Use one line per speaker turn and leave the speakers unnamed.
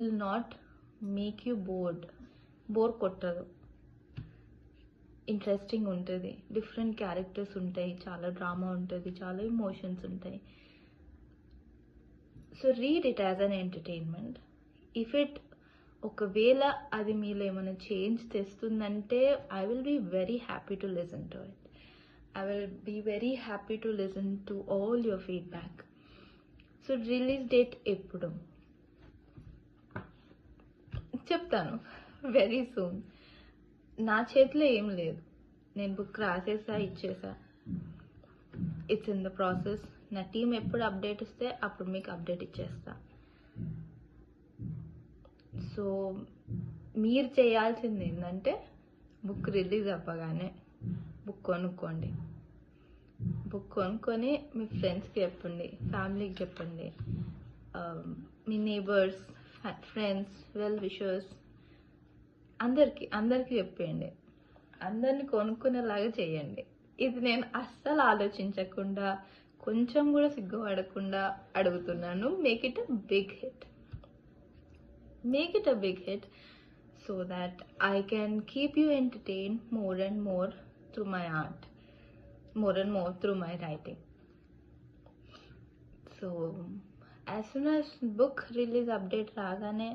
Will not make you bore కొట్టదు. Interesting ఉంటుంది, different characters ఉంటాయి, చాలా డ్రామా ఉంటుంది, చాలా ఇమోషన్స్ ఉంటాయి. So read it as an entertainment. If it ఒకవేళ అది మీలో ఏమైనా చేంజ్ తెస్తుందంటే I will be very happy to listen to it. I will be very happy to listen to all your feedback. So release date ఎప్పుడు చెప్తాను, very soon. నా చేతిలో ఏం లేదు, నేను బుక్ రాసేసా, ఇచ్చేసా. It's in the process. నా టీం ఎప్పుడు అప్డేట్ ఇస్తే అప్పుడు మీకు అప్డేట్ ఇచ్చేస్తా. సో మీరు చేయాల్సింది ఏంటంటే బుక్ రిలీజ్ అవ్వగానే బుక్ కొనుక్కోండి. బుక్ కొనుక్కొని మీ ఫ్రెండ్స్కి చెప్పండి, ఫ్యామిలీకి చెప్పండి, మీ నేబర్స్, ఫ్రెండ్స్, వెల్ విషర్స్ అందరికీ చెప్పేయండి. అందరిని కొనుక్కునేలాగా చేయండి. ఇది నేను అస్సలు ఆలోచించకుండా, కొంచెం కూడా సిగ్గుపడకుండా అడుగుతున్నాను. Make it a big hit. Make it a big hit so that I can keep you entertained more and more through my art, more and more through my writing. So as soon as book release update ragane